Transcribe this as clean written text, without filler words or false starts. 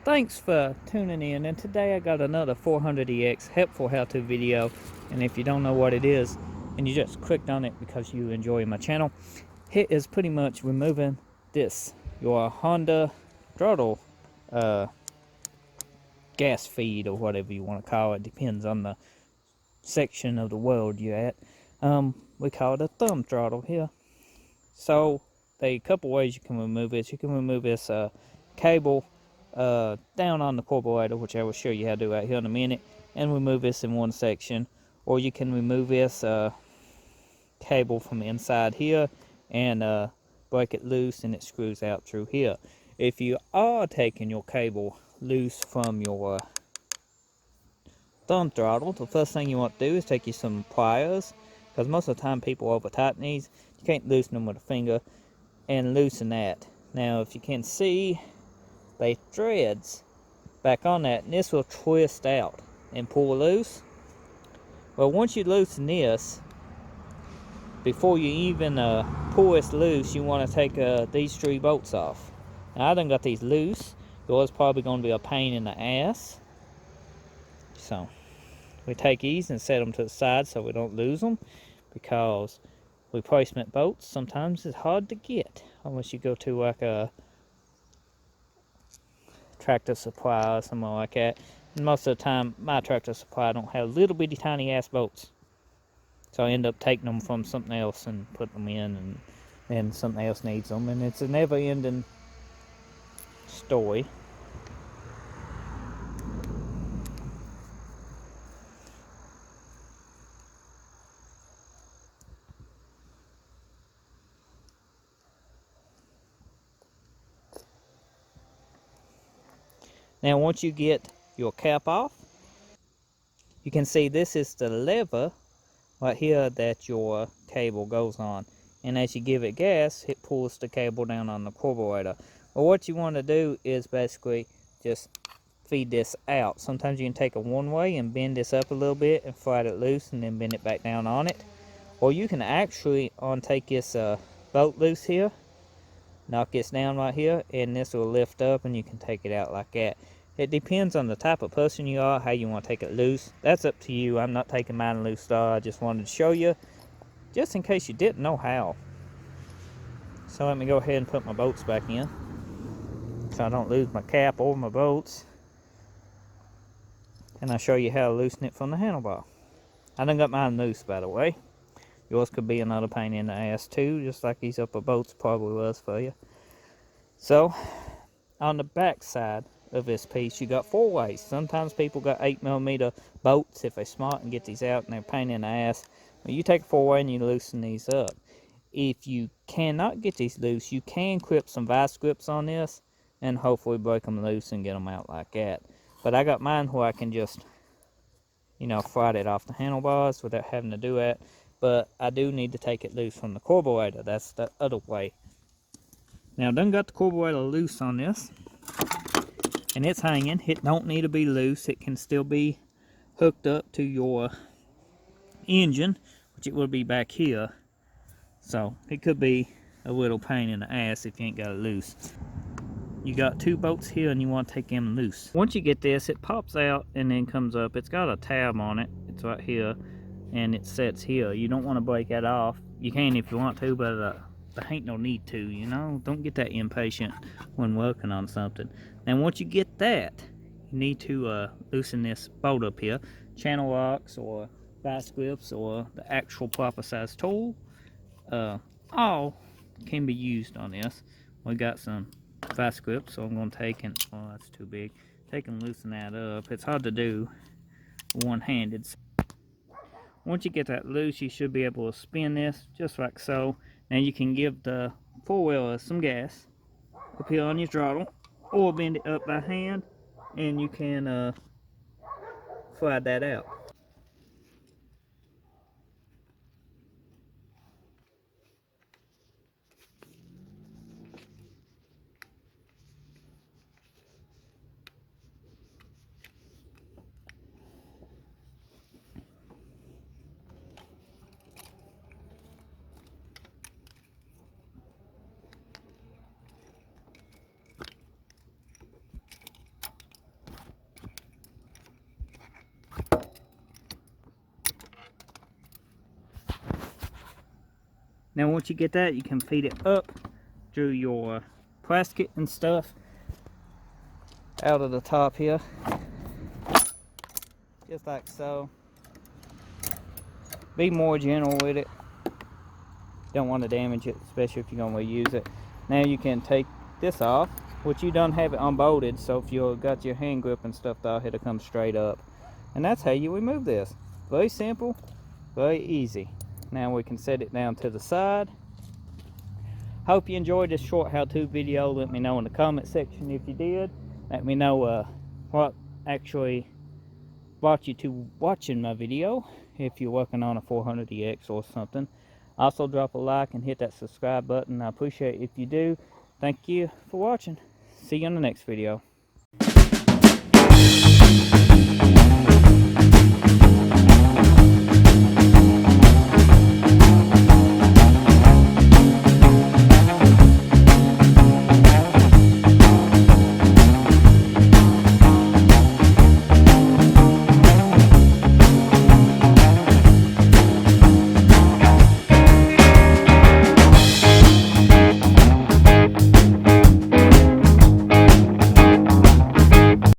Thanks for tuning in, and today I got another 400EX helpful how-to video. And if you don't know what it is and you just clicked on it because you enjoy my channel, it is pretty much removing this, your Honda Throttle gas feed, or whatever you want to call it. Depends on the section of the world you're at. We call it a thumb throttle here. So there are a couple ways you can remove this. You can remove this cable down on the carburetor, which I will show you how to do right here in a minute, and remove this in one section. Or you can remove this cable from inside here and break it loose, and it screws out through here. If you are taking your cable loose from your thumb throttle, the first thing you want to do is take you some pliers, because most of the time people over tighten these. You can't loosen them with a finger, and loosen that. Now if you can see, they threads back on that, and this will twist out and pull loose. Well, once you loosen this, before you even pull this loose, you want to take these 3 bolts off. Now I done got these loose. Yours probably going to be a pain in the ass. So we take these and set them to the side so we don't lose them, because replacement bolts sometimes is hard to get unless you go to like a Tractor Supply or something like that. And most of the time my Tractor Supply don't have little bitty tiny ass bolts, so I end up taking them from something else and putting them in, and then something else needs them, and it's a never-ending story. Now once you get your cap off, you can see this is the lever right here that your cable goes on, and as you give it gas, it pulls the cable down on the carburetor. Well, what you want to do is basically just feed this out. Sometimes you can take it one way and bend this up a little bit and slide it loose, and then bend it back down on it. Or you can actually take this bolt loose here, knock this down right here, and this will lift up and you can take it out like that. It depends on the type of person you are, how you want to take it loose. That's up to you. I'm not taking mine loose, though. I just wanted to show you, just in case you didn't know how. So let me go ahead and put my bolts back in, so I don't lose my cap or my bolts. And I'll show you how to loosen it from the handlebar. I done got mine loose, by the way. Yours could be another pain in the ass too, just like these upper bolts probably was for you. So on the back side of this piece, you got 4 ways. Sometimes people got 8mm bolts if they're smart and get these out, and they're a pain in the ass. Well, you take 4-way and you loosen these up. If you cannot get these loose, you can clip some vice grips on this and hopefully break them loose and get them out like that. But I got mine where I can just, slide it off the handlebars without having to do that. But I do need to take it loose from the carburetor. That's the other way. Now I done got the carburetor loose on this, and it's hanging. It don't need to be loose. It can still be hooked up to your engine, which it will be back here. So it could be a little pain in the ass if you ain't got it loose. You got 2 bolts here and you want to take them loose. Once you get this, it pops out and then comes up. It's got a tab on it. It's right here, and it sets here. You don't want to break that off. You can if you want to, but there ain't no need to, Don't get that impatient when working on something. And once you get that, you need to loosen this bolt up here. Channel locks or vice grips or the actual proper size tool, all can be used on this. We got some vice grips, so I'm going to take and, oh, that's too big. Take and loosen that up. It's hard to do one-handed. Once you get that loose, you should be able to spin this just like so. Now you can give the 4-wheeler some gas up here on your throttle, or bend it up by hand, and you can slide that out. Now once you get that, you can feed it up through your plastic and stuff out of the top here, just like so. Be more gentle with it. Don't want to damage it, especially if you're going to use it. Now you can take this off, which you don't have it unbolted, so if you've got your hand grip and stuff off, it'll come straight up. And that's how you remove this. Very simple, very easy. Now we can set it down to the side. Hope you enjoyed this short how-to video. Let me know in the comment section if you did. Let me know what actually brought you to watching my video, if you're working on a 400EX or something. Also drop a like and hit that subscribe button. I appreciate it if you do. Thank you for watching. See you in the next video.